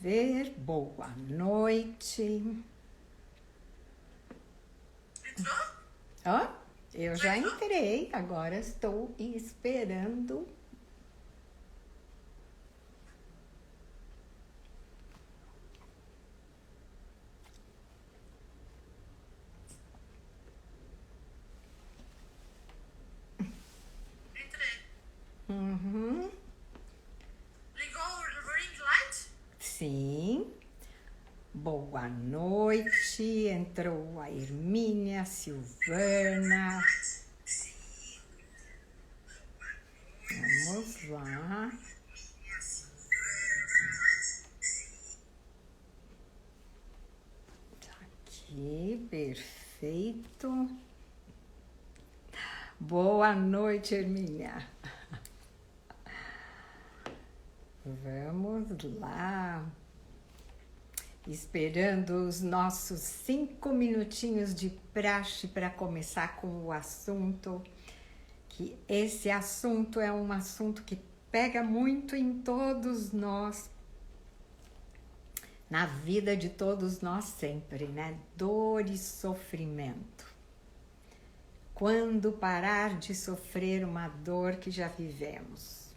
ver. Boa noite. Entrou? Ó, eu já entrei, agora estou esperando. Entrei. Uhum. Ligou o ring light? Sim. Boa noite. Entrou a Hermínia, a Silvana. Vamos lá. Tá aqui, perfeito. Boa noite, Hermínia. Vamos lá. Esperando os nossos 5 minutinhos de praxe para começar com o assunto. Que esse assunto é um assunto que pega muito em todos nós, na vida de todos nós sempre, né? Dor e sofrimento. Quando parar de sofrer uma dor que já vivemos,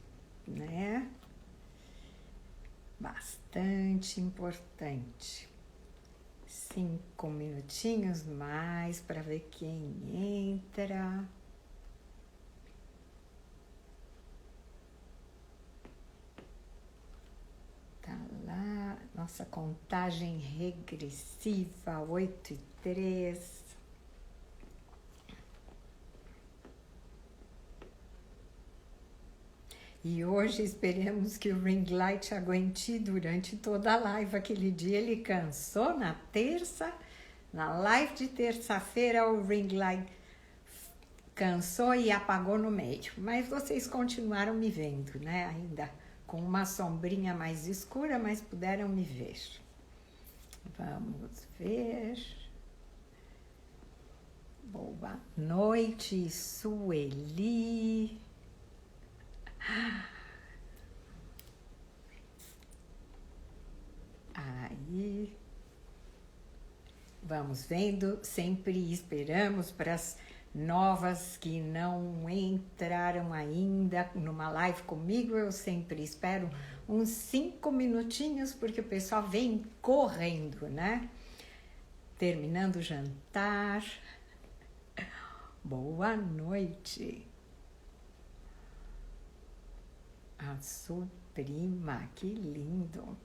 né? Bastante importante. 5 minutinhos mais para ver quem entra. Tá lá, nossa contagem regressiva, 8:03. E hoje esperemos que o ring light aguente durante toda a live. Aquele dia ele cansou na terça, na live de terça-feira o ring light cansou e apagou no meio. Mas vocês continuaram me vendo, né? Ainda com uma sombrinha mais escura, mas puderam me ver. Vamos ver. Boa noite, Sueli. Aí, vamos vendo, sempre esperamos para as novas que não entraram ainda numa live comigo, eu sempre espero uns 5 minutinhos, porque o pessoal vem correndo, né? Terminando o jantar. Boa noite. A sua prima, que lindo.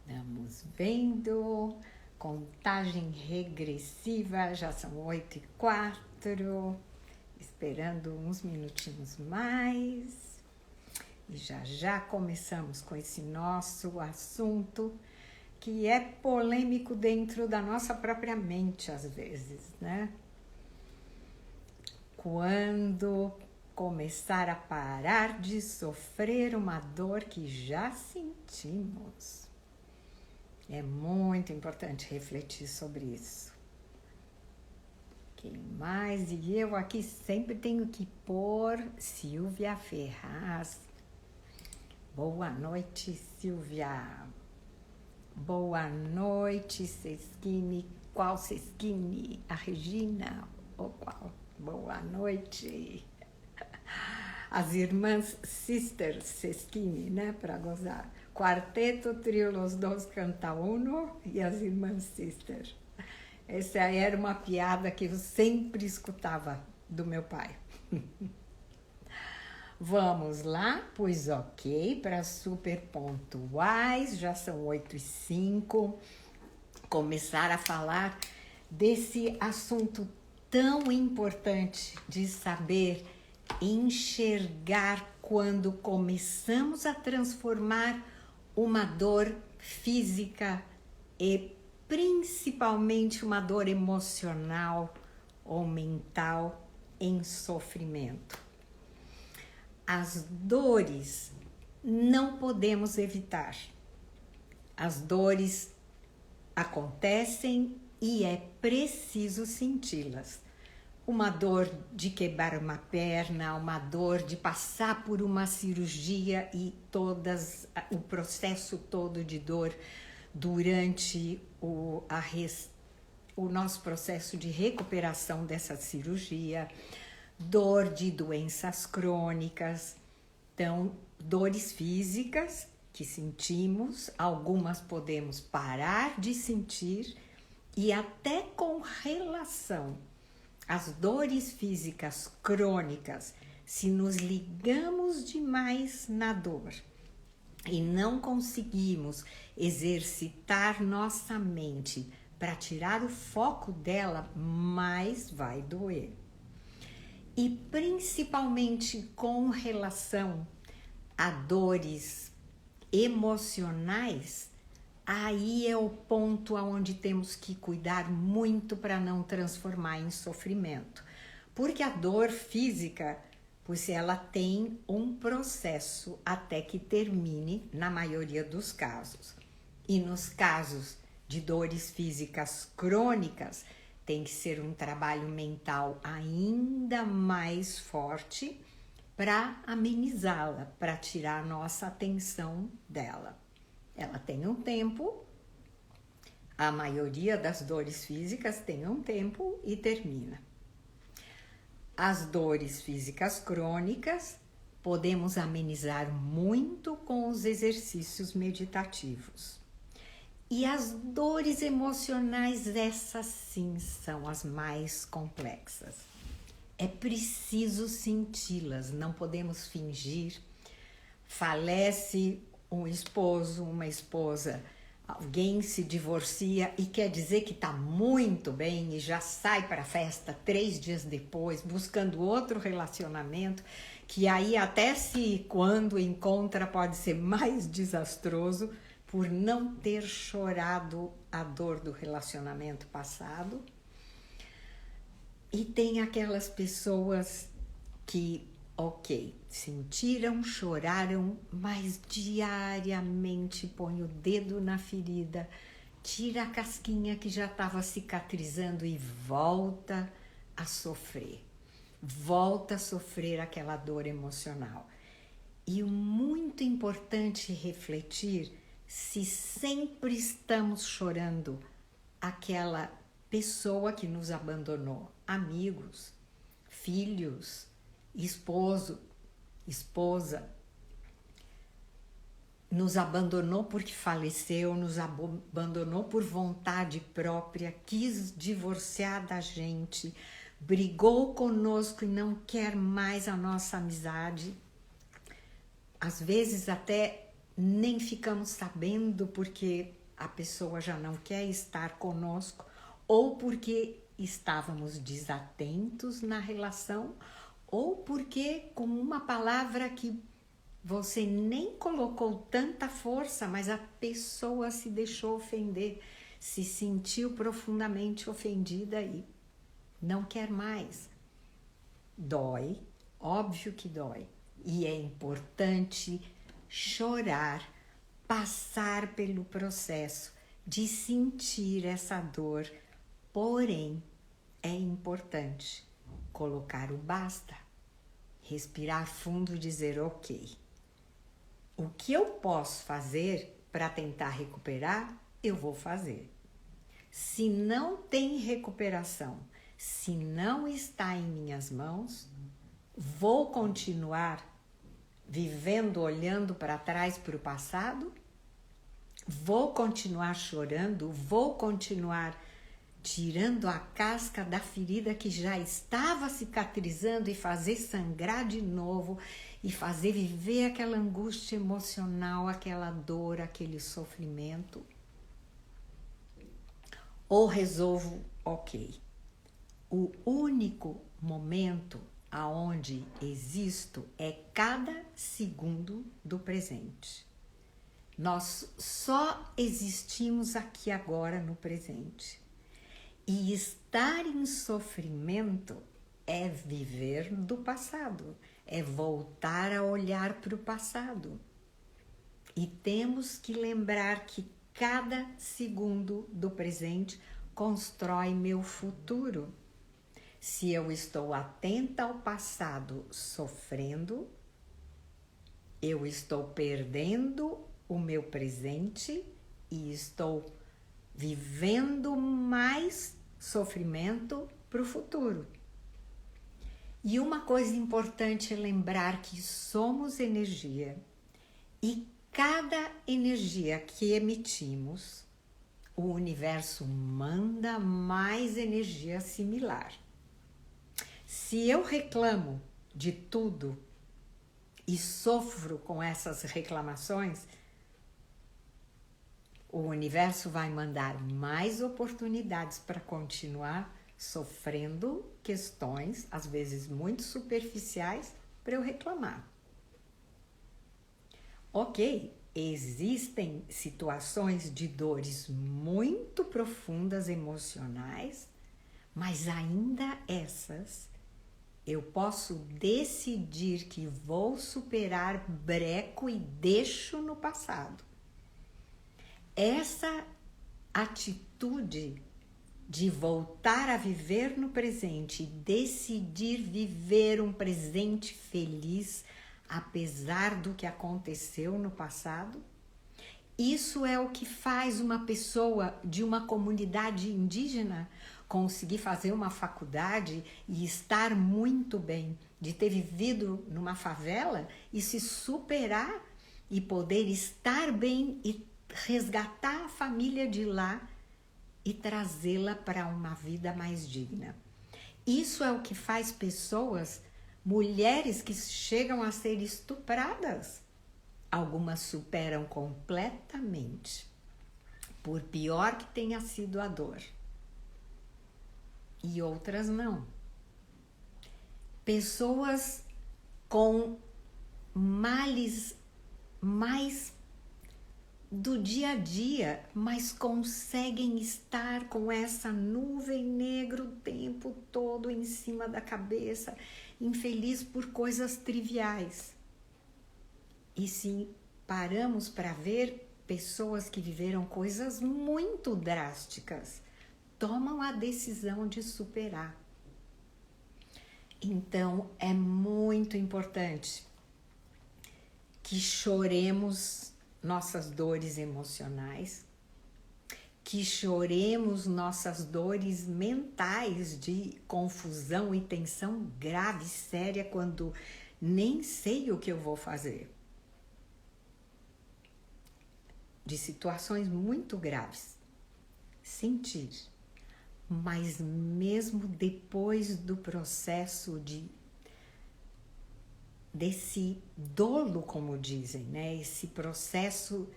Vamos vendo, contagem regressiva, já são 8:04, esperando uns minutinhos mais. E já começamos com esse nosso assunto, que é polêmico dentro da nossa própria mente, às vezes, né? Quando começar a parar de sofrer uma dor que já sentimos. É muito importante refletir sobre isso. Quem mais? E eu aqui sempre tenho que pôr Silvia Ferraz. Boa noite, Silvia. Boa noite, Sesquine. Qual Sesquine? A Regina? Ou qual? Boa noite. As irmãs Sisters Sesquine, né? Para gozar. Quarteto, trio, los dos canta uno e as irmãs Sisters. Essa era uma piada que eu sempre escutava do meu pai. Vamos lá, pois ok, para super pontuais, já são 8:05. Começar a falar desse assunto tão importante de saber enxergar quando começamos a transformar uma dor física e principalmente uma dor emocional ou mental em sofrimento. As dores não podemos evitar. As dores acontecem e é preciso senti-las. uma dor de quebrar uma perna, uma dor de passar por uma cirurgia e o processo todo de dor durante o nosso processo de recuperação dessa cirurgia, dor de doenças crônicas, então dores físicas que sentimos, algumas podemos parar de sentir e até com relação às dores físicas crônicas, se nos ligamos demais na dor e não conseguimos exercitar nossa mente para tirar o foco dela, mais vai doer. E principalmente com relação a dores emocionais, aí é o ponto onde temos que cuidar muito para não transformar em sofrimento. Porque a dor física, pois ela tem um processo até que termine na maioria dos casos. E nos casos de dores físicas crônicas, tem que ser um trabalho mental ainda mais forte para amenizá-la, para tirar a nossa atenção dela. Ela tem um tempo, a maioria das dores físicas tem um tempo e termina. As dores físicas crônicas podemos amenizar muito com os exercícios meditativos. E as dores emocionais, essas sim são as mais complexas. É preciso senti-las, não podemos fingir. Falece um esposo, uma esposa, alguém se divorcia e quer dizer que está muito bem e já sai para a festa 3 dias depois, buscando outro relacionamento, que aí até se quando encontra pode ser mais desastroso por não ter chorado a dor do relacionamento passado. E tem aquelas pessoas que, sentiram, choraram, mas diariamente põe o dedo na ferida, tira a casquinha que já estava cicatrizando e volta a sofrer. Volta a sofrer aquela dor emocional. E o muito importante refletir se sempre estamos chorando aquela pessoa que nos abandonou, amigos, filhos, esposo, esposa, nos abandonou porque faleceu, nos abandonou por vontade própria, quis divorciar da gente, brigou conosco e não quer mais a nossa amizade. Às vezes até nem ficamos sabendo porque a pessoa já não quer estar conosco ou porque estávamos desatentos na relação ou porque com uma palavra que você nem colocou tanta força, mas a pessoa se deixou ofender, se sentiu profundamente ofendida e não quer mais. Dói, óbvio que dói. E é importante chorar, passar pelo processo de sentir essa dor, porém é importante colocar o basta, respirar fundo e dizer ok. O que eu posso fazer para tentar recuperar, eu vou fazer. Se não tem recuperação, se não está em minhas mãos, vou continuar vivendo, olhando para trás, para o passado? Vou continuar chorando? Vou continuar tirando a casca da ferida que já estava cicatrizando e fazer sangrar de novo e fazer viver aquela angústia emocional, aquela dor, aquele sofrimento? Ou resolvo, ok, o único momento aonde existo é cada segundo do presente. Nós só existimos aqui agora no presente. E estar em sofrimento é viver do passado, é voltar a olhar para o passado. E temos que lembrar que cada segundo do presente constrói meu futuro. Se eu estou atenta ao passado sofrendo, eu estou perdendo o meu presente e estou vivendo mais sofrimento para o futuro. E uma coisa importante é lembrar que somos energia e cada energia que emitimos, o universo manda mais energia similar. Se eu reclamo de tudo e sofro com essas reclamações, o universo vai mandar mais oportunidades para continuar sofrendo questões, às vezes muito superficiais, para eu reclamar. Ok, existem situações de dores muito profundas emocionais, mas ainda essas eu posso decidir que vou superar breco e deixo no passado. Essa atitude de voltar a viver no presente e decidir viver um presente feliz, apesar do que aconteceu no passado, isso é o que faz uma pessoa de uma comunidade indígena conseguir fazer uma faculdade e estar muito bem, de ter vivido numa favela e se superar e poder estar bem e resgatar a família de lá e trazê-la para uma vida mais digna. Isso é o que faz pessoas, mulheres que chegam a ser estupradas. Algumas superam completamente, por pior que tenha sido a dor. E outras não. Pessoas com males mais do dia a dia, mas conseguem estar com essa nuvem negra o tempo todo em cima da cabeça, infeliz por coisas triviais. E se paramos para ver, pessoas que viveram coisas muito drásticas tomam a decisão de superar. Então, é muito importante que choremos nossas dores emocionais, que choremos nossas dores mentais de confusão e tensão grave, séria, quando nem sei o que eu vou fazer. De situações muito graves. Sentir. Mas mesmo depois do processo desse dolo, como dizem, né? Esse processo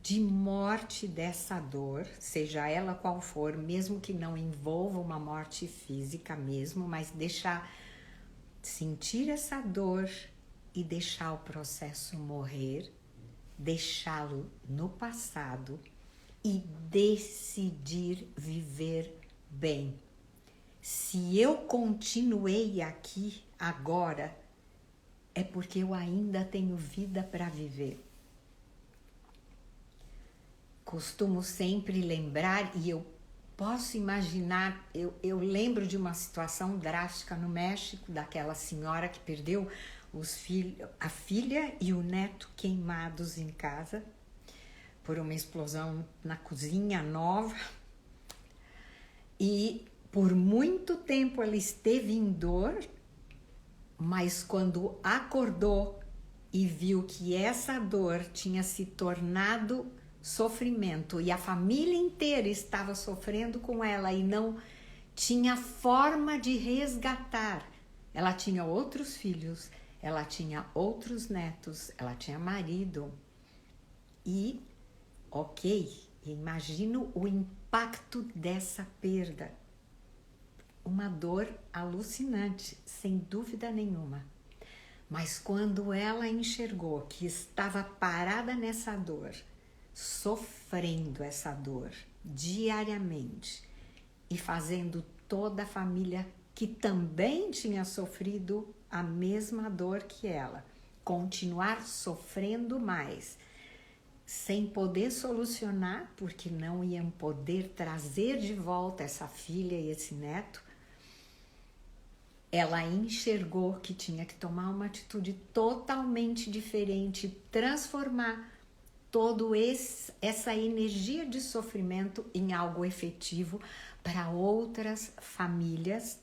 de morte dessa dor, seja ela qual for, mesmo que não envolva uma morte física mesmo, mas sentir essa dor e deixar o processo morrer, deixá-lo no passado e decidir viver bem. Se eu continuei aqui agora, é porque eu ainda tenho vida para viver. Costumo sempre lembrar, e eu posso imaginar, eu lembro de uma situação drástica no México, daquela senhora que perdeu a filha e o neto queimados em casa por uma explosão na cozinha nova. E por muito tempo ela esteve em dor, mas quando acordou e viu que essa dor tinha se tornado sofrimento e a família inteira estava sofrendo com ela e não tinha forma de resgatar. Ela tinha outros filhos, ela tinha outros netos, ela tinha marido. E, ok, imagino o impacto dessa perda. Uma dor alucinante, sem dúvida nenhuma. Mas quando ela enxergou que estava parada nessa dor, sofrendo essa dor diariamente e fazendo toda a família que também tinha sofrido a mesma dor que ela, continuar sofrendo mais, sem poder solucionar, porque não iam poder trazer de volta essa filha e esse neto, ela enxergou que tinha que tomar uma atitude totalmente diferente, transformar toda essa energia de sofrimento em algo efetivo para outras famílias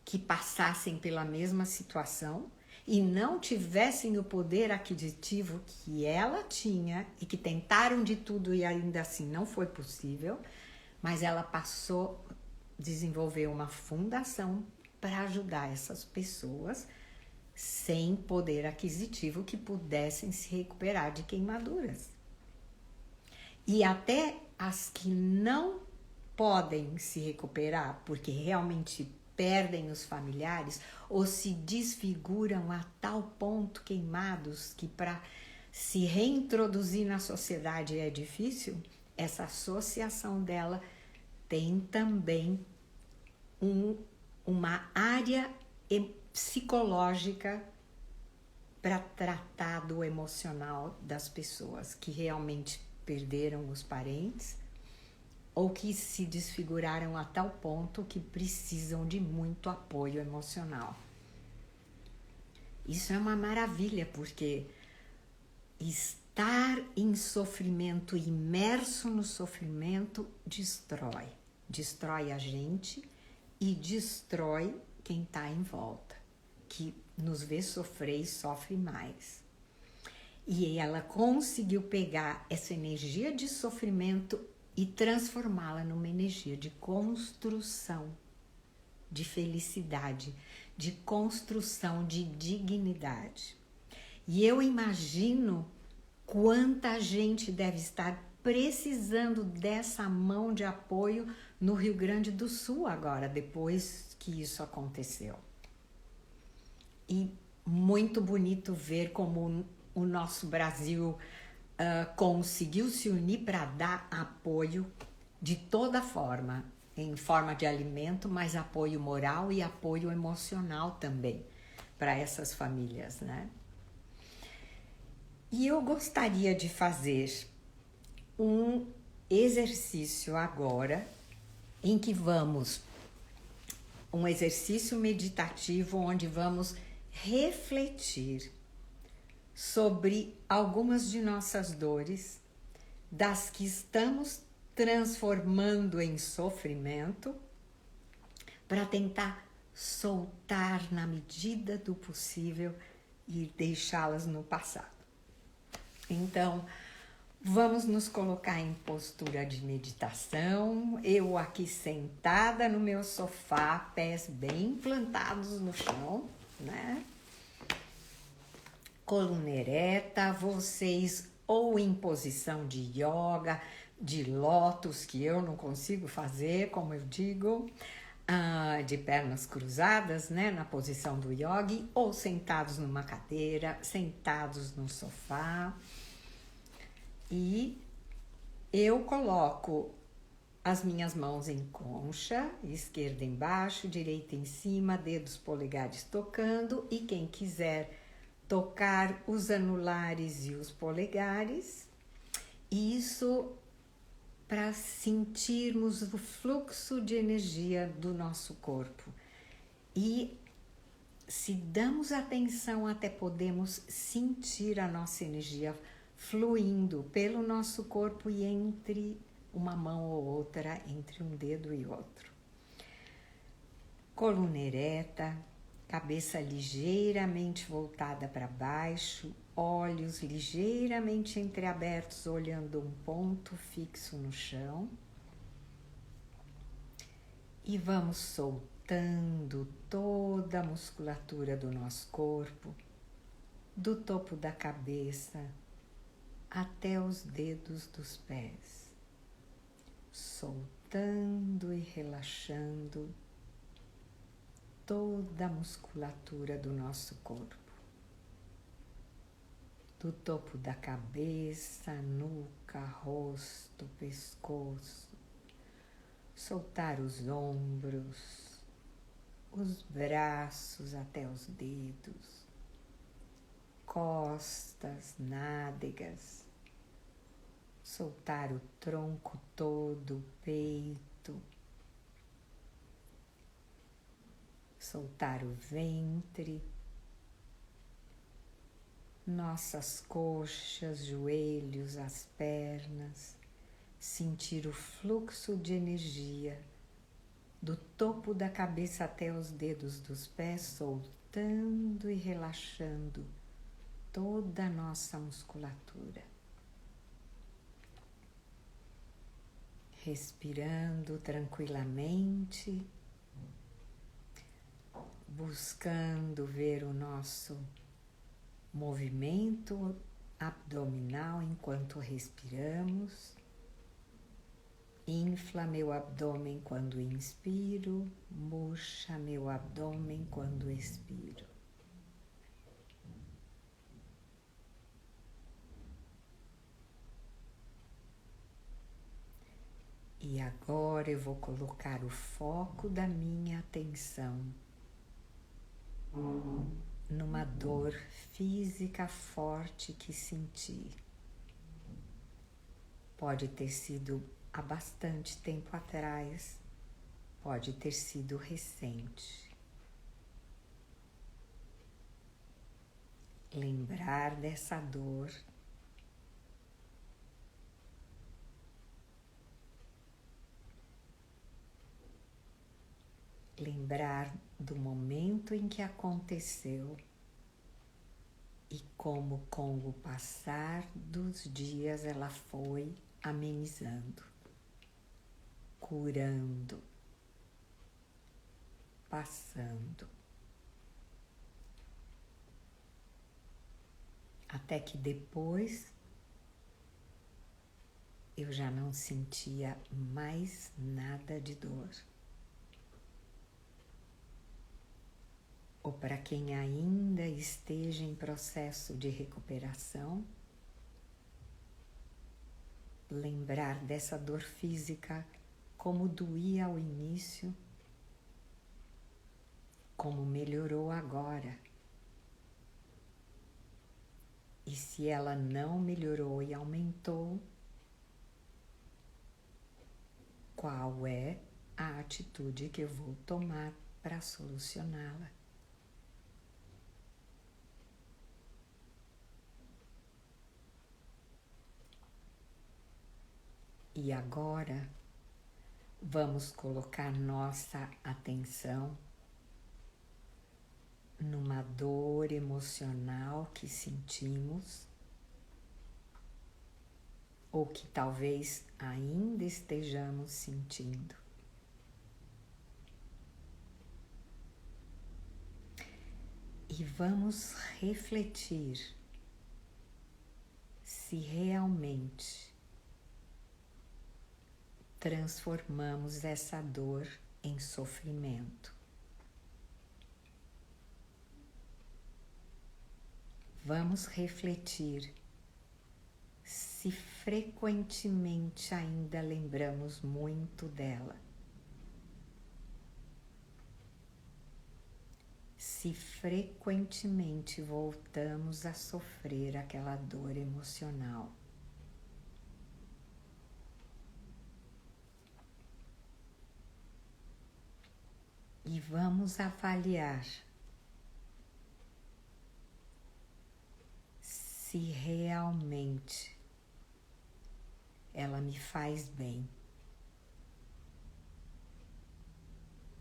que passassem pela mesma situação e não tivessem o poder aquisitivo que ela tinha e que tentaram de tudo e ainda assim não foi possível, mas ela passou a desenvolver uma fundação para ajudar essas pessoas sem poder aquisitivo que pudessem se recuperar de queimaduras. E até as que não podem se recuperar porque realmente perdem os familiares ou se desfiguram a tal ponto queimados que para se reintroduzir na sociedade é difícil, essa associação dela tem também uma área psicológica para tratar do emocional das pessoas que realmente perderam os parentes ou que se desfiguraram a tal ponto que precisam de muito apoio emocional. Isso é uma maravilha, porque estar em sofrimento, imerso no sofrimento, destrói a gente e destrói quem está em volta, que nos vê sofrer e sofre mais. E ela conseguiu pegar essa energia de sofrimento e transformá-la numa energia de construção, de felicidade, de construção, de dignidade. E eu imagino quanta gente deve estar precisando dessa mão de apoio no Rio Grande do Sul agora, depois que isso aconteceu. E muito bonito ver como o nosso Brasil conseguiu se unir para dar apoio de toda forma, em forma de alimento, mas apoio moral e apoio emocional também para essas famílias, né? E eu gostaria de fazer um exercício agora, em que um exercício meditativo onde vamos refletir sobre algumas de nossas dores, das que estamos transformando em sofrimento, para tentar soltar na medida do possível e deixá-las no passado. Então, vamos nos colocar em postura de meditação, eu aqui sentada no meu sofá, pés bem plantados no chão, né? Coluna ereta, vocês ou em posição de yoga, de lótus, que eu não consigo fazer, como eu digo, de pernas cruzadas, né, na posição do yogi, ou sentados numa cadeira, sentados no sofá. E eu coloco as minhas mãos em concha, esquerda embaixo, direita em cima, dedos polegares tocando, e quem quiser tocar os anulares e os polegares, isso para sentirmos o fluxo de energia do nosso corpo. E se damos atenção, até podemos sentir a nossa energia fluindo pelo nosso corpo e entre uma mão ou outra, entre um dedo e outro. Coluna ereta, cabeça ligeiramente voltada para baixo, olhos ligeiramente entreabertos, olhando um ponto fixo no chão. E vamos soltando toda a musculatura do nosso corpo, do topo da cabeça até os dedos dos pés, soltando e relaxando toda a musculatura do nosso corpo, do topo da cabeça, nuca, rosto, pescoço, soltar os ombros, os braços até os dedos, costas, nádegas, soltar o tronco todo, o peito, soltar o ventre, nossas coxas, joelhos, as pernas, sentir o fluxo de energia do topo da cabeça até os dedos dos pés, soltando e relaxando toda a nossa musculatura. Respirando tranquilamente, buscando ver o nosso movimento abdominal enquanto respiramos. Infla meu abdômen quando inspiro, murcha meu abdômen quando expiro. E agora eu vou colocar o foco da minha atenção numa dor física forte que senti. Pode ter sido há bastante tempo atrás, pode ter sido recente. Lembrar dessa dor, lembrar do momento em que aconteceu e como com o passar dos dias ela foi amenizando, curando, passando. Até que depois eu já não sentia mais nada de dor. Ou para quem ainda esteja em processo de recuperação, lembrar dessa dor física, como doía ao início, como melhorou agora. E se ela não melhorou e aumentou, qual é a atitude que eu vou tomar para solucioná-la? E agora, vamos colocar nossa atenção numa dor emocional que sentimos ou que talvez ainda estejamos sentindo. E vamos refletir se realmente transformamos essa dor em sofrimento. Vamos refletir se frequentemente ainda lembramos muito dela. Se frequentemente voltamos a sofrer aquela dor emocional. E vamos avaliar se realmente ela me faz bem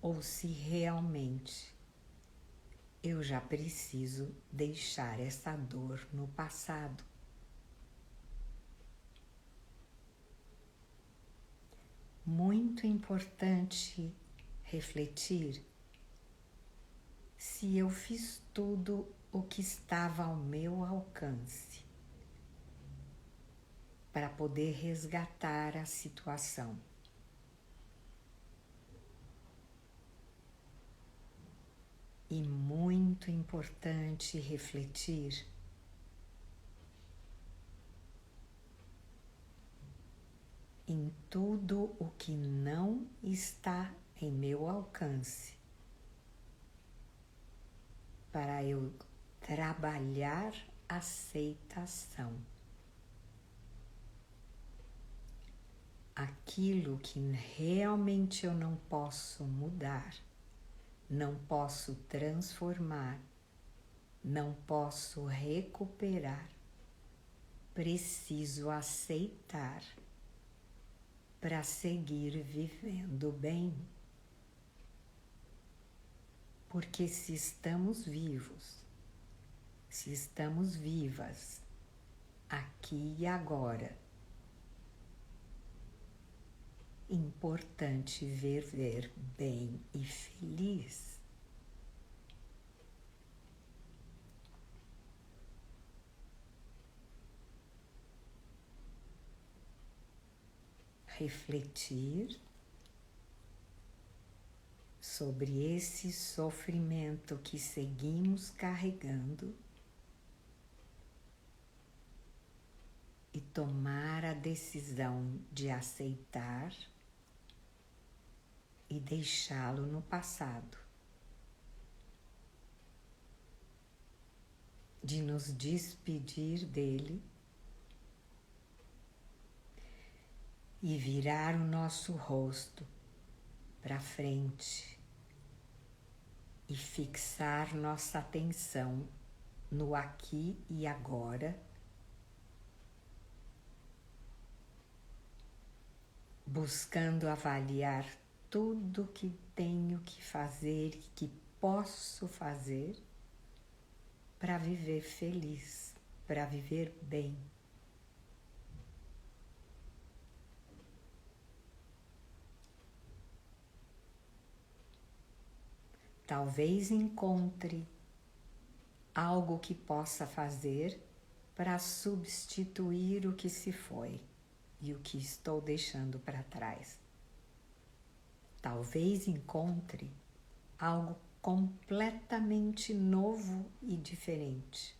ou se realmente eu já preciso deixar essa dor no passado. Muito importante refletir se eu fiz tudo o que estava ao meu alcance para poder resgatar a situação. E muito importante refletir em tudo o que não está em meu alcance para eu trabalhar aceitação. Aquilo que realmente eu não posso mudar, não posso transformar, não posso recuperar. Preciso aceitar para seguir vivendo bem. Porque se estamos vivos, se estamos vivas, aqui e agora, importante viver bem e feliz. Refletir sobre esse sofrimento que seguimos carregando e tomar a decisão de aceitar e deixá-lo no passado, de nos despedir dele e virar o nosso rosto para frente e fixar nossa atenção no aqui e agora, buscando avaliar tudo que tenho que fazer e que posso fazer para viver feliz, para viver bem. Talvez encontre algo que possa fazer para substituir o que se foi e o que estou deixando para trás. Talvez encontre algo completamente novo e diferente.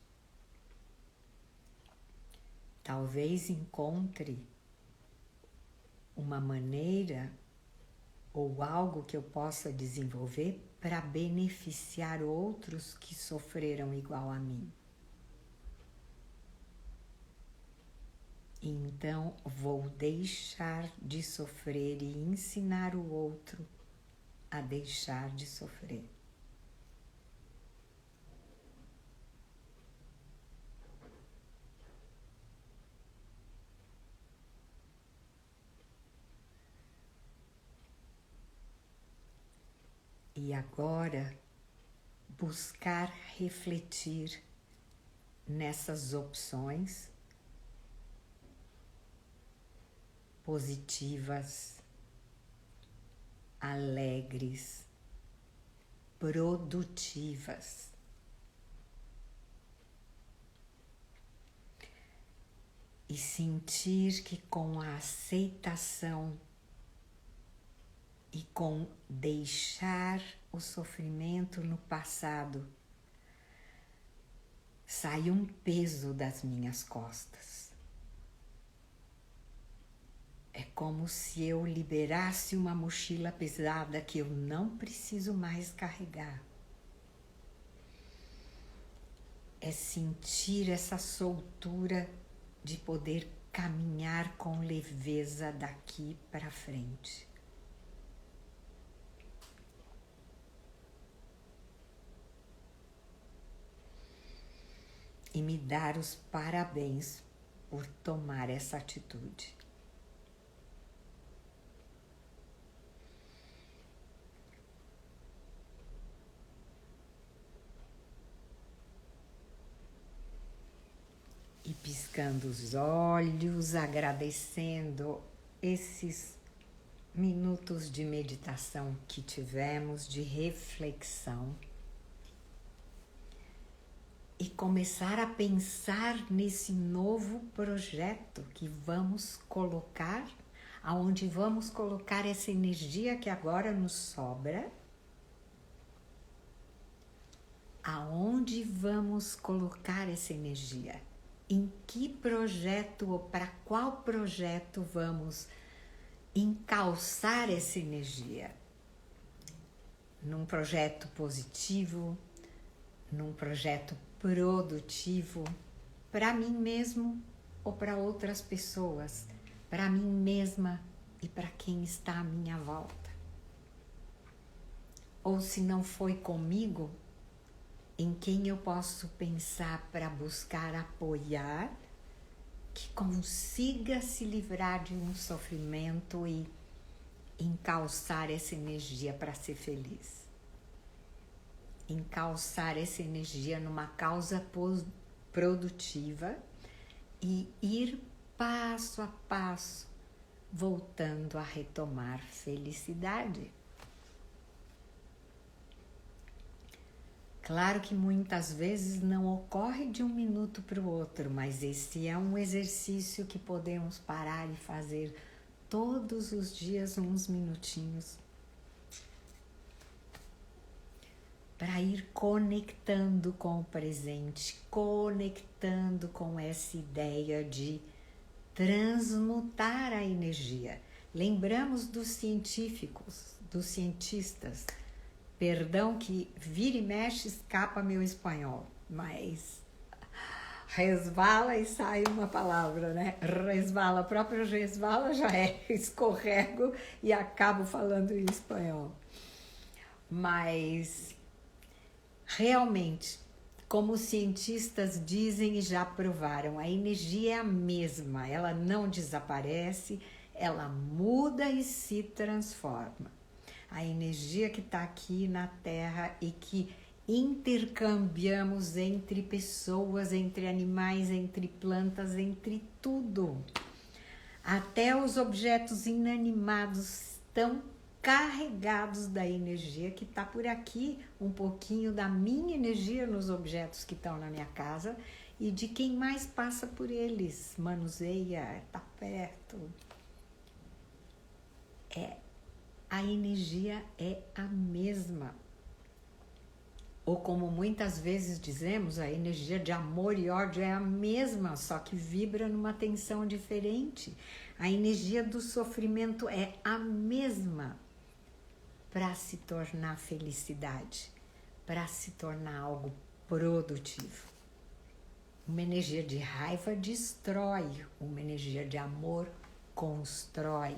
Talvez encontre uma maneira ou algo que eu possa desenvolver para beneficiar outros que sofreram igual a mim. Então, vou deixar de sofrer e ensinar o outro a deixar de sofrer. E agora, buscar refletir nessas opções positivas, alegres, produtivas. E sentir que com a aceitação e com deixar o sofrimento no passado, sai um peso das minhas costas. É como se eu liberasse uma mochila pesada que eu não preciso mais carregar. É sentir essa soltura de poder caminhar com leveza daqui para frente. E me dar os parabéns por tomar essa atitude. E piscando os olhos, agradecendo esses minutos de meditação que tivemos, de reflexão. E começar a pensar nesse novo projeto que vamos colocar, aonde vamos colocar essa energia que agora nos sobra. Aonde vamos colocar essa energia? Em que projeto ou para qual projeto vamos encalçar essa energia? Num projeto positivo, num projeto produtivo, para mim mesmo ou para outras pessoas, para mim mesma e para quem está à minha volta. Ou se não foi comigo, em quem eu posso pensar para buscar apoiar, que consiga se livrar de um sofrimento e encalçar essa energia para ser feliz. Encalçar essa energia numa causa produtiva e ir passo a passo, voltando a retomar felicidade. Claro que muitas vezes não ocorre de um minuto para o outro, mas esse é um exercício que podemos parar e fazer todos os dias uns minutinhos para ir conectando com o presente, conectando com essa ideia de transmutar a energia. Lembramos dos científicos, dos cientistas. Perdão que vira e mexe escapa meu espanhol, mas resvala e sai uma palavra, né? Resvala, próprio resvala já é, escorrego e acabo falando em espanhol. Mas realmente, como os cientistas dizem e já provaram, a energia é a mesma, ela não desaparece, ela muda e se transforma. A energia que está aqui na Terra e que intercambiamos entre pessoas, entre animais, entre plantas, entre tudo. Até os objetos inanimados estão carregados da energia que está por aqui, um pouquinho da minha energia nos objetos que estão na minha casa e de quem mais passa por eles, manuseia, está perto. A energia é a mesma. Ou como muitas vezes dizemos, a energia de amor e ódio é a mesma, só que vibra numa tensão diferente. A energia do sofrimento é a mesma para se tornar felicidade, para se tornar algo produtivo. Uma energia de raiva destrói, uma energia de amor constrói.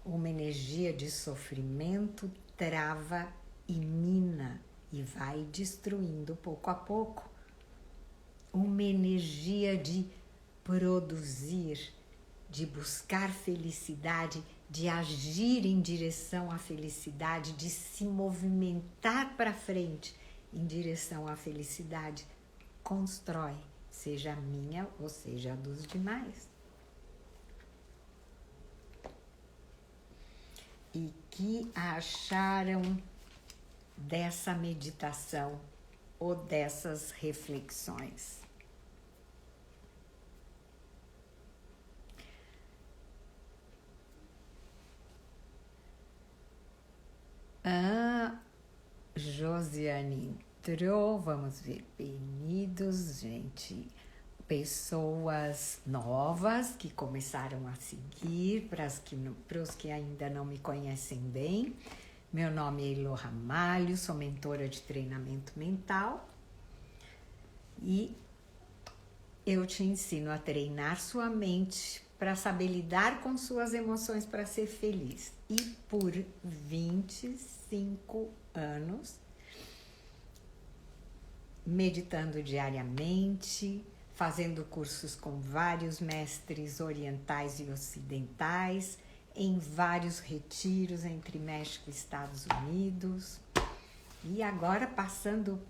Uma energia de sofrimento trava e mina e vai destruindo pouco a pouco. Uma energia de produzir, de buscar felicidade, de agir em direção à felicidade, de se movimentar para frente em direção à felicidade, constrói, seja a minha ou seja a dos demais. E que acharam dessa meditação ou dessas reflexões? Josiane entrou, vamos ver, bem-vindos, gente. Pessoas novas que começaram a seguir, para os que ainda não me conhecem bem. Meu nome é Elo Ramalho, sou mentora de treinamento mental e eu te ensino a treinar sua mente para saber lidar com suas emoções para ser feliz. E por 25 anos, meditando diariamente, fazendo cursos com vários mestres orientais e ocidentais, em vários retiros entre México e Estados Unidos. E agora passando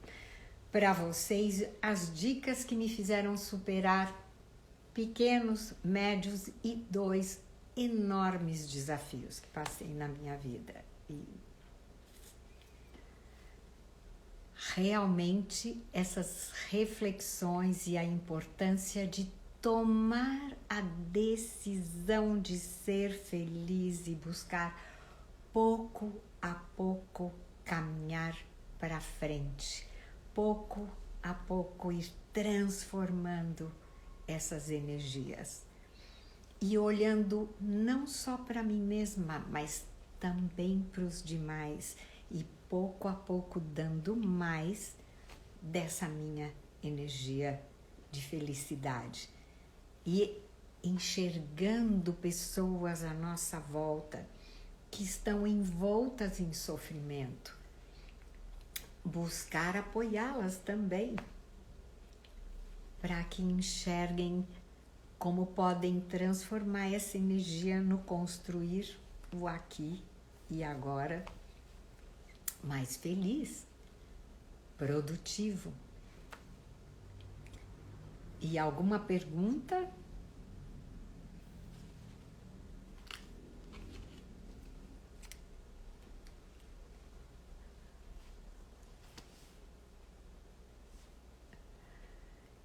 para vocês as dicas que me fizeram superar pequenos, médios e 2 enormes desafios que passei na minha vida. E realmente essas reflexões e a importância de tomar a decisão de ser feliz e buscar pouco a pouco caminhar para frente, pouco a pouco ir transformando essas energias e olhando não só para mim mesma, mas também para os demais e pouco a pouco dando mais dessa minha energia de felicidade e enxergando pessoas à nossa volta que estão envoltas em sofrimento. Buscar apoiá-las também, para que enxerguem como podem transformar essa energia no construir o aqui e agora mais feliz, produtivo. E alguma pergunta?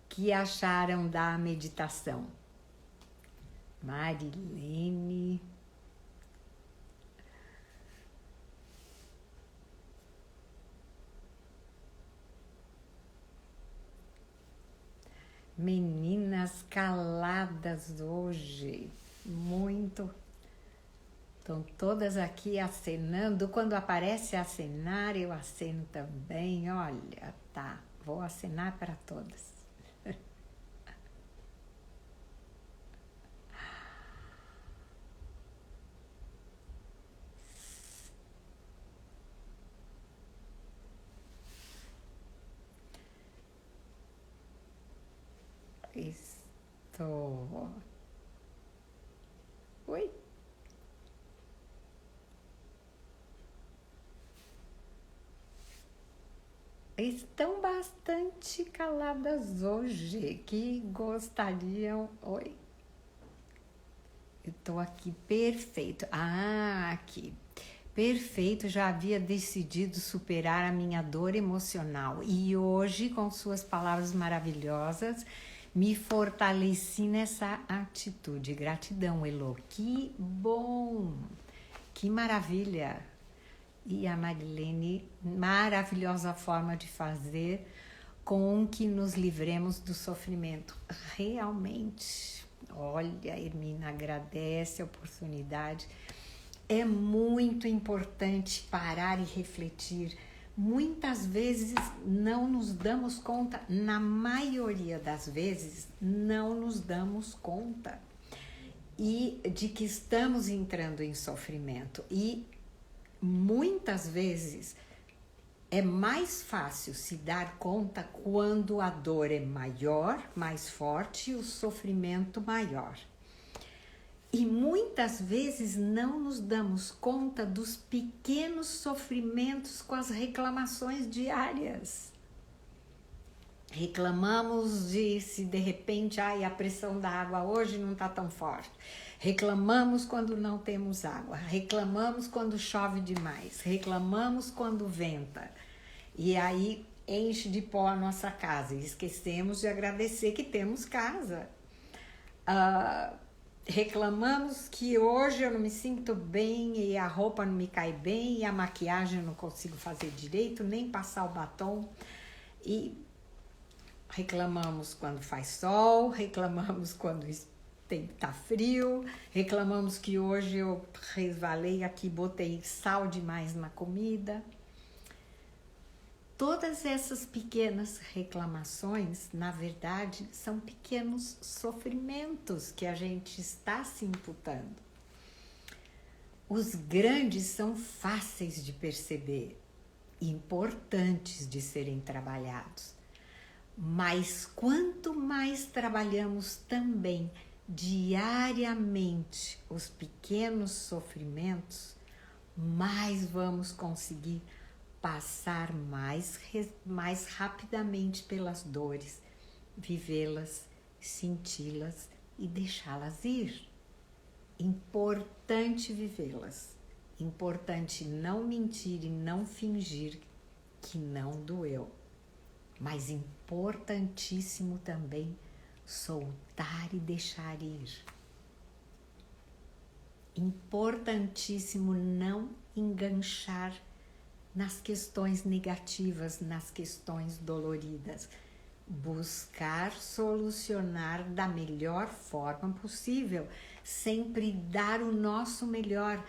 Que acharam da meditação? Marilene. Meninas caladas hoje, muito. Estão todas aqui acenando. Quando aparece acenar, eu aceno também. Olha, tá, vou acenar para todas. Estou. Oi? Estão bastante caladas hoje, que gostariam. Oi? Eu estou aqui, perfeito. Ah, aqui. Perfeito, já havia decidido superar a minha dor emocional e hoje, com suas palavras maravilhosas, me fortaleci nessa atitude. Gratidão, Elô. Que bom! Que maravilha! E a Marilene, maravilhosa forma de fazer com que nos livremos do sofrimento. Realmente, olha, Hermina, agradece a oportunidade. É muito importante parar e refletir. Muitas vezes não nos damos conta, na maioria das vezes não nos damos conta e de que estamos entrando em sofrimento. E muitas vezes é mais fácil se dar conta quando a dor é maior, mais forte e o sofrimento maior. E muitas vezes não nos damos conta dos pequenos sofrimentos com as reclamações diárias. Reclamamos de repente, a pressão da água hoje não está tão forte. Reclamamos quando não temos água. Reclamamos quando chove demais. Reclamamos quando venta. E aí enche de pó a nossa casa. E esquecemos de agradecer que temos casa. Reclamamos que hoje eu não me sinto bem e a roupa não me cai bem e a maquiagem eu não consigo fazer direito, nem passar o batom. E reclamamos quando faz sol, reclamamos quando tá frio, reclamamos que hoje eu resvalei aqui, botei sal demais na comida. Todas essas pequenas reclamações, na verdade, são pequenos sofrimentos que a gente está se imputando. Os grandes são fáceis de perceber, importantes de serem trabalhados. Mas quanto mais trabalhamos também diariamente os pequenos sofrimentos, mais vamos conseguir passar mais rapidamente pelas dores, vivê-las, senti-las e deixá-las ir. Importante vivê-las. Importante não mentir e não fingir que não doeu. Mas importantíssimo também soltar e deixar ir. Importantíssimo não enganchar nas questões negativas, nas questões doloridas. Buscar solucionar da melhor forma possível, sempre dar o nosso melhor.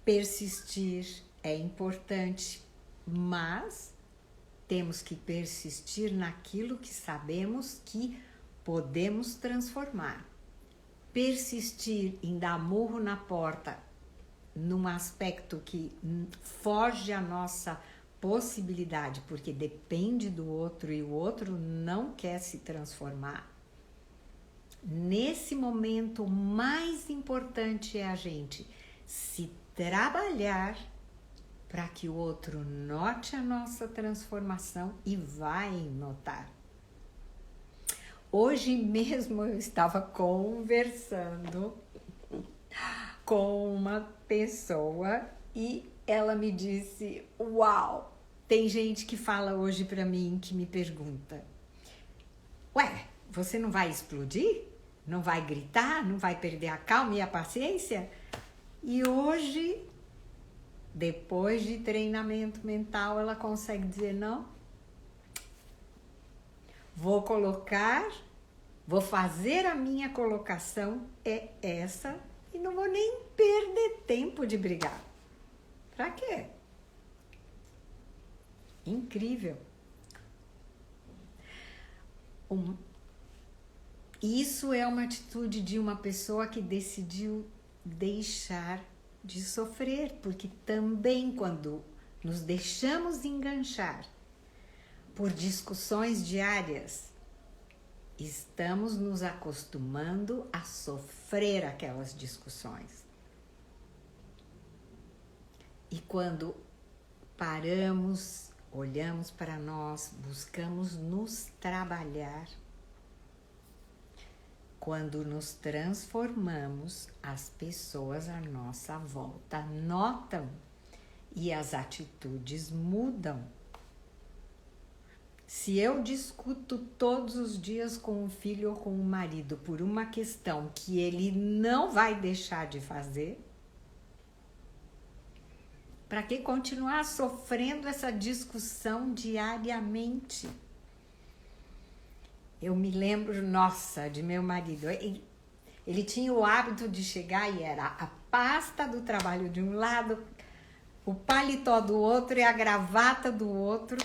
Persistir é importante, mas temos que persistir naquilo que sabemos que podemos transformar. Persistir em dar murro na porta num aspecto que foge à nossa possibilidade, porque depende do outro e o outro não quer se transformar, nesse momento o mais importante é a gente se trabalhar para que o outro note a nossa transformação e vai notar. Hoje mesmo eu estava conversando com uma pessoa e ela me disse: uau, tem gente que fala hoje para mim, que me pergunta: ué, você não vai explodir? Não vai gritar? Não vai perder a calma e a paciência? E hoje, depois de treinamento mental, ela consegue dizer: não, vou fazer a minha colocação, é essa, e não vou nem perder tempo de brigar. Pra quê? Incrível. Isso é uma atitude de uma pessoa que decidiu deixar de sofrer, porque também quando nos deixamos enganchar por discussões diárias, estamos nos acostumando a sofrer aquelas discussões. E quando paramos, olhamos para nós, buscamos nos trabalhar, quando nos transformamos, as pessoas à nossa volta notam e as atitudes mudam. Se eu discuto todos os dias com o filho ou com o marido por uma questão que ele não vai deixar de fazer, para que continuar sofrendo essa discussão diariamente? Eu me lembro, nossa, de meu marido. Ele tinha o hábito de chegar e era a pasta do trabalho de um lado, o paletó do outro e a gravata do outro.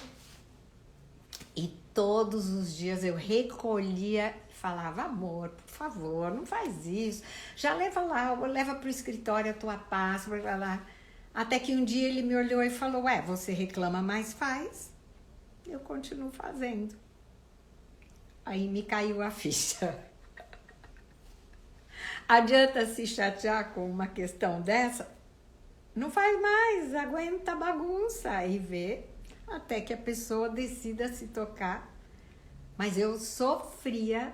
E todos os dias eu recolhia e falava: amor, por favor, não faz isso. Já leva lá, leva para o escritório a tua pasta, blá, blá. Até que um dia ele me olhou e falou: ué, você reclama, mas faz. Eu continuo fazendo. Aí me caiu a ficha. Adianta se chatear com uma questão dessa? Não faz mais, aguenta a bagunça e vê até que a pessoa decida se tocar. Mas eu sofria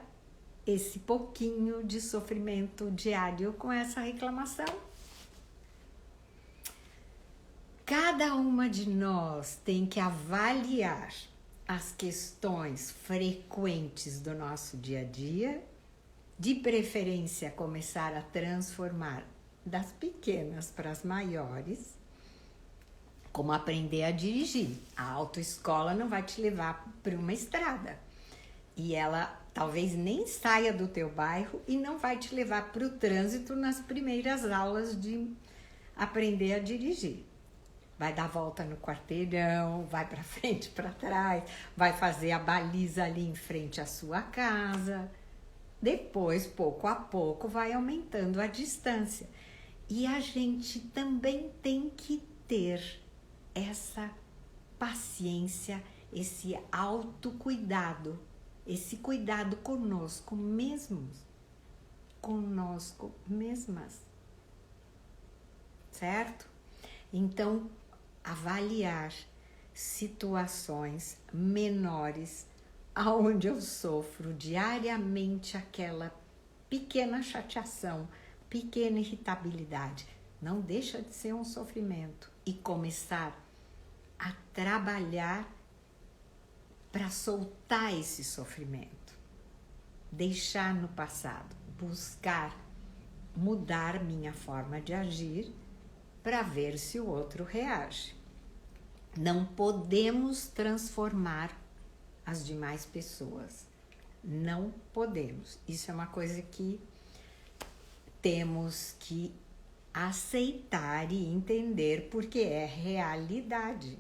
esse pouquinho de sofrimento diário com essa reclamação. Cada uma de nós tem que avaliar as questões frequentes do nosso dia a dia, de preferência começar a transformar das pequenas para as maiores, como aprender a dirigir. A autoescola não vai te levar para uma estrada e ela talvez nem saia do teu bairro e não vai te levar para o trânsito nas primeiras aulas de aprender a dirigir. Vai dar volta no quarteirão, vai para frente, para trás, vai fazer a baliza ali em frente à sua casa. Depois, pouco a pouco, vai aumentando a distância. E a gente também tem que ter essa paciência, esse autocuidado, esse cuidado conosco mesmos, conosco mesmas. Certo? Então, avaliar situações menores aonde eu sofro diariamente aquela pequena chateação, pequena irritabilidade. Não deixa de ser um sofrimento e começar a trabalhar para soltar esse sofrimento, deixar no passado, buscar mudar minha forma de agir para ver se o outro reage. Não podemos transformar as demais pessoas. Não podemos. Isso é uma coisa que temos que aceitar e entender, porque é realidade.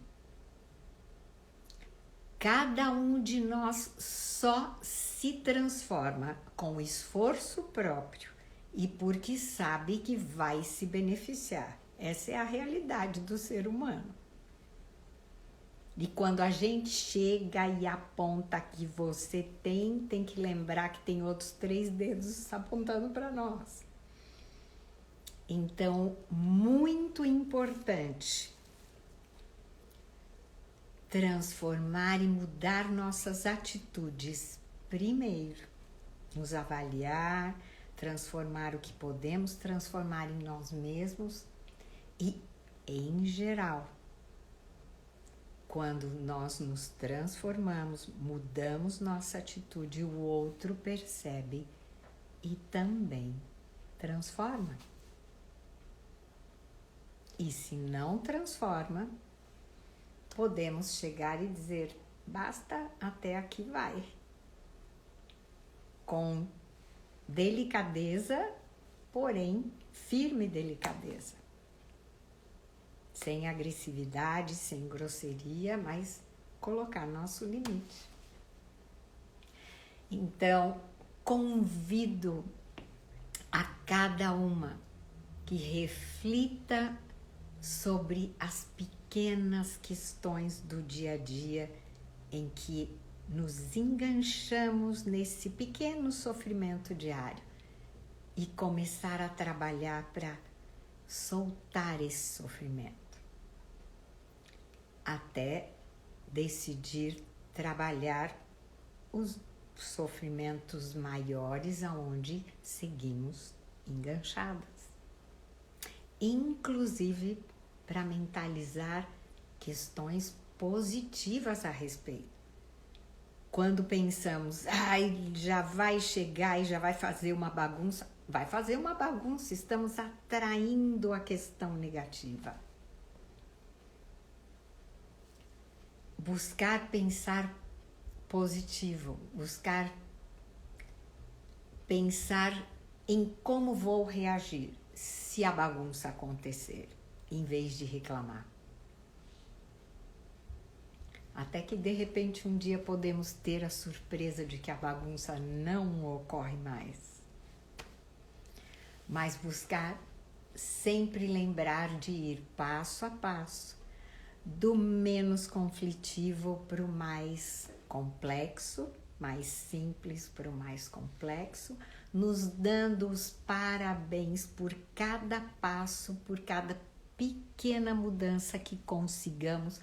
Cada um de nós só se transforma com esforço próprio e porque sabe que vai se beneficiar. Essa é a realidade do ser humano. E quando a gente chega e aponta que você tem que lembrar que tem outros 3 dedos apontando para nós. Então, muito importante transformar e mudar nossas atitudes primeiro. Nos avaliar, transformar o que podemos transformar em nós mesmos e, em geral, quando nós nos transformamos, mudamos nossa atitude, o outro percebe e também transforma. E se não transforma, podemos chegar e dizer, basta, até aqui vai. Com delicadeza, porém firme delicadeza. Sem agressividade, sem grosseria, mas colocar nosso limite. Então, convido a cada uma que reflita sobre as pequenas questões do dia a dia em que nos enganchamos nesse pequeno sofrimento diário e começar a trabalhar para soltar esse sofrimento. Até decidir trabalhar os sofrimentos maiores aonde seguimos enganchadas. Inclusive para mentalizar questões positivas a respeito. Quando pensamos, já vai chegar e já vai fazer uma bagunça, vai fazer uma bagunça, estamos atraindo a questão negativa. Buscar pensar positivo, buscar pensar em como vou reagir se a bagunça acontecer, em vez de reclamar. Até que de repente um dia podemos ter a surpresa de que a bagunça não ocorre mais. Mas buscar sempre lembrar de ir passo a passo, do menos conflitivo para o mais complexo, mais simples para o mais complexo, nos dando os parabéns por cada passo, por cada pequena mudança que consigamos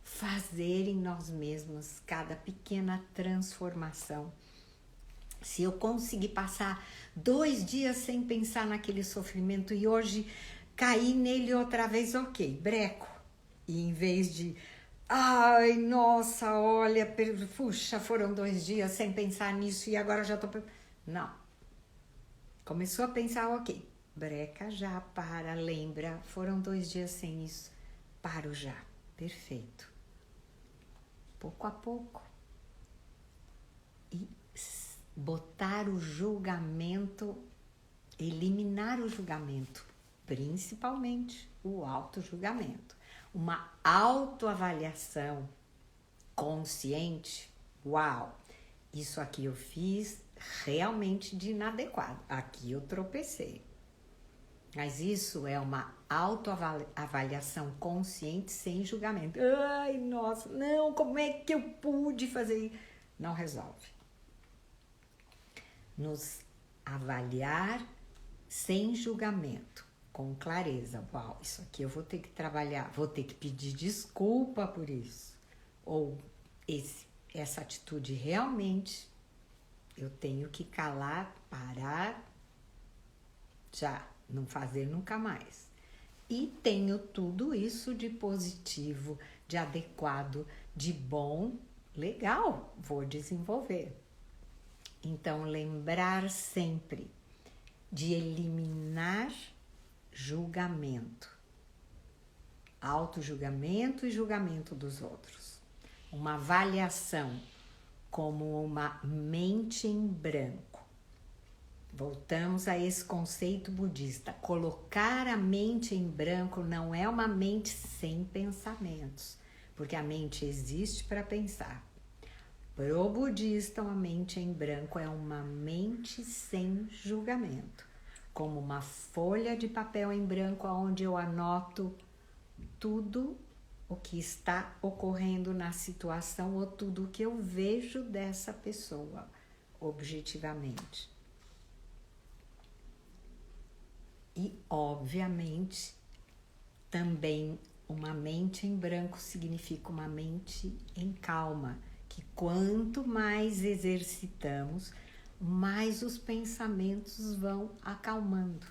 fazer em nós mesmos, cada pequena transformação. Se eu conseguir passar 2 dias sem pensar naquele sofrimento e hoje cair nele outra vez, ok, breco. E em vez de, ai, nossa, olha, puxa, foram 2 dias sem pensar nisso e agora já tô... Não. Começou a pensar, ok, breca já, para, lembra, foram 2 dias sem isso, paro já, perfeito. Pouco a pouco. E botar o julgamento, eliminar o julgamento, principalmente o auto-julgamento. Uma autoavaliação consciente, uau, isso aqui eu fiz realmente de inadequado, aqui eu tropecei. Mas isso é uma autoavaliação consciente sem julgamento. Ai, nossa, não, como é que eu pude fazer isso? Não resolve. Nos avaliar sem julgamento, com clareza. Uau, isso aqui eu vou ter que trabalhar, vou ter que pedir desculpa por isso. Ou essa atitude realmente eu tenho que calar, parar, já, não fazer nunca mais. E tenho tudo isso de positivo, de adequado, de bom, legal, vou desenvolver. Então, lembrar sempre de eliminar julgamento, auto-julgamento e julgamento dos outros. Uma avaliação como uma mente em branco. Voltamos a esse conceito budista. Colocar a mente em branco não é uma mente sem pensamentos, porque a mente existe para pensar. Para o budista, uma mente em branco é uma mente sem julgamento. como uma folha de papel em branco onde eu anoto tudo o que está ocorrendo na situação ou tudo o que eu vejo dessa pessoa objetivamente. E, obviamente, também uma mente em branco significa uma mente em calma, que quanto mais exercitamos, mais os pensamentos vão acalmando.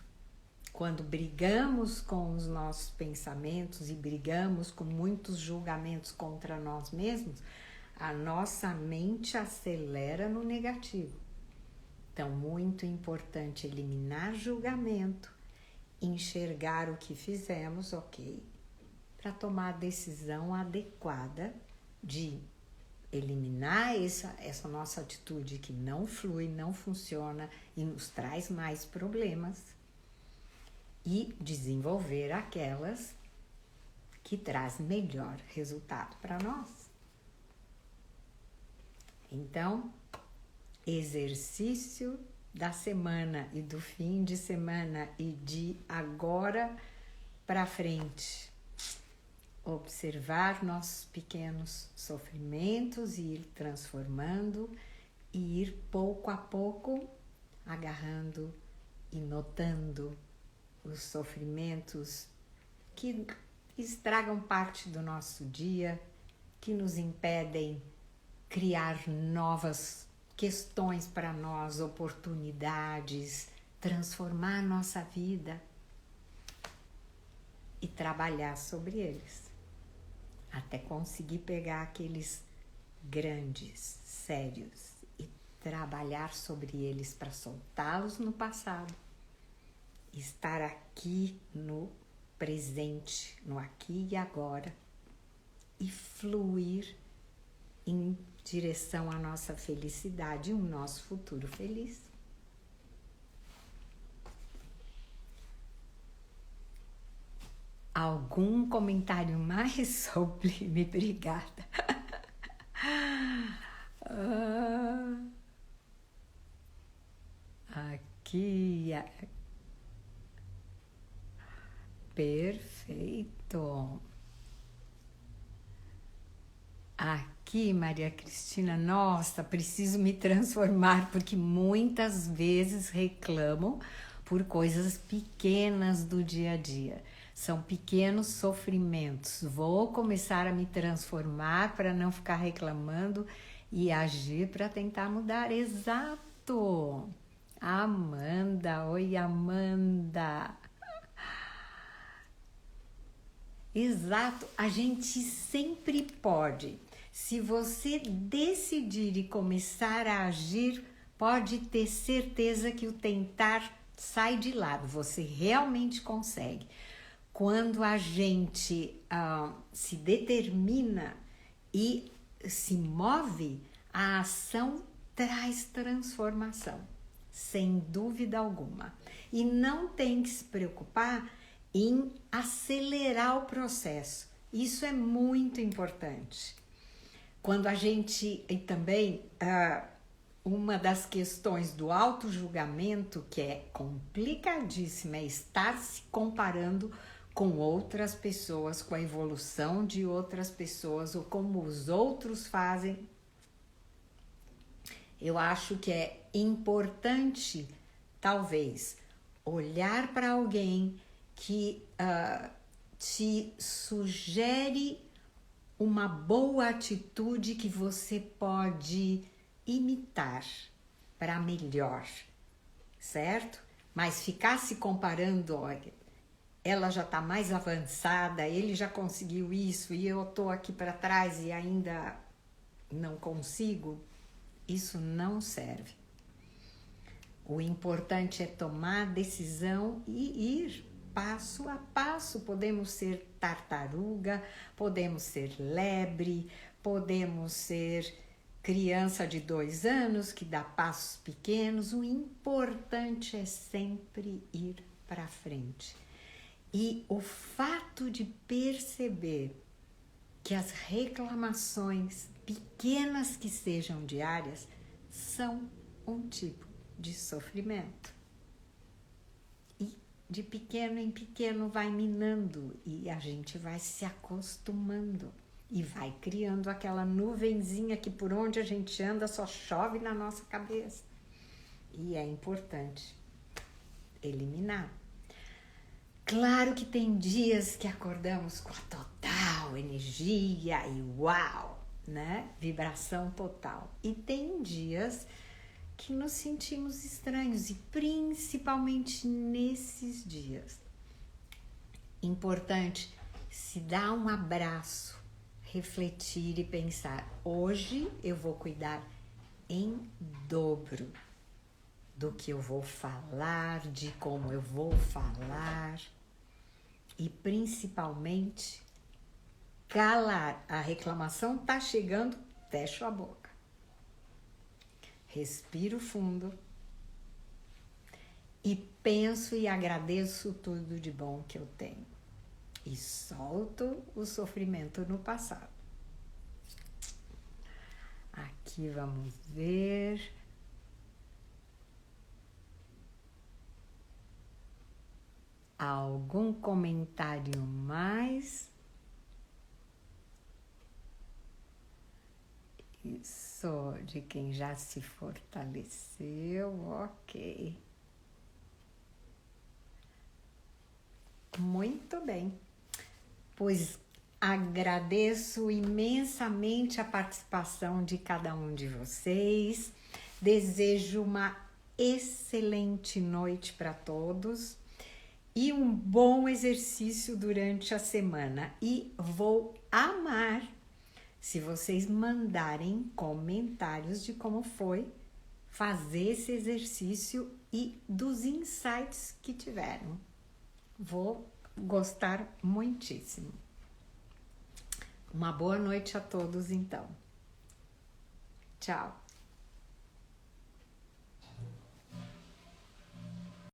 Quando brigamos com os nossos pensamentos e brigamos com muitos julgamentos contra nós mesmos, a nossa mente acelera no negativo. Então, muito importante eliminar julgamento, enxergar o que fizemos, ok, para tomar a decisão adequada de eliminar essa nossa atitude que não flui, não funciona e nos traz mais problemas e desenvolver aquelas que traz melhor resultado para nós. Então, exercício da semana e do fim de semana e de agora para frente. Observar nossos pequenos sofrimentos e ir transformando e ir pouco a pouco agarrando e notando os sofrimentos que estragam parte do nosso dia, que nos impedem criar novas questões para nós, oportunidades, transformar nossa vida e trabalhar sobre eles, até conseguir pegar aqueles grandes, sérios e trabalhar sobre eles para soltá-los no passado, estar aqui no presente, no aqui e agora e fluir em direção à nossa felicidade e o nosso futuro feliz. Algum comentário mais sublime? Obrigada. Aqui. Perfeito. Aqui, Maria Cristina, nossa, preciso me transformar, porque muitas vezes reclamo por coisas pequenas do dia a dia. São pequenos sofrimentos. Vou começar a me transformar para não ficar reclamando e agir para tentar mudar. Exato! Amanda, oi Amanda! Exato, a gente sempre pode. Se você decidir e começar a agir, pode ter certeza que o tentar sai de lado, você realmente consegue. Quando a gente se determina e se move, a ação traz transformação, sem dúvida alguma. E não tem que se preocupar em acelerar o processo. Isso é muito importante. Quando a gente, e também uma das questões do autojulgamento que é complicadíssima é estar se comparando com outras pessoas, com a evolução de outras pessoas ou como os outros fazem. Eu acho que é importante, talvez, olhar para alguém que te sugere uma boa atitude que você pode imitar para melhor, certo? Mas ficar se comparando, olha, ela já está mais avançada, ele já conseguiu isso e eu estou aqui para trás e ainda não consigo, isso não serve. O importante é tomar a decisão e ir passo a passo. Podemos ser tartaruga, podemos ser lebre, podemos ser criança de 2 anos que dá passos pequenos. O importante é sempre ir para frente. E o fato de perceber que as reclamações, pequenas que sejam diárias, são um tipo de sofrimento. de pequeno em pequeno vai minando e a gente vai se acostumando e vai criando aquela nuvenzinha que por onde a gente anda só chove na nossa cabeça. E é importante eliminar. Claro que tem dias que acordamos com a total energia e uau, né? Vibração total. E tem dias que nos sentimos estranhos e principalmente nesses dias. Importante se dar um abraço, refletir e pensar: hoje eu vou cuidar em dobro do que eu vou falar, de como eu vou falar e principalmente calar. A reclamação tá chegando, fecho a boca. Respiro fundo e penso e agradeço tudo de bom que eu tenho. E solto o sofrimento no passado. Aqui vamos ver. Algum comentário mais? Isso, de quem já se fortaleceu, ok. Muito bem. Pois agradeço imensamente a participação de cada um de vocês. Desejo uma excelente noite para todos e um bom exercício durante a semana. E vou amar se vocês mandarem comentários de como foi fazer esse exercício e dos insights que tiveram. Vou gostar muitíssimo. Uma boa noite a todos, então. Tchau.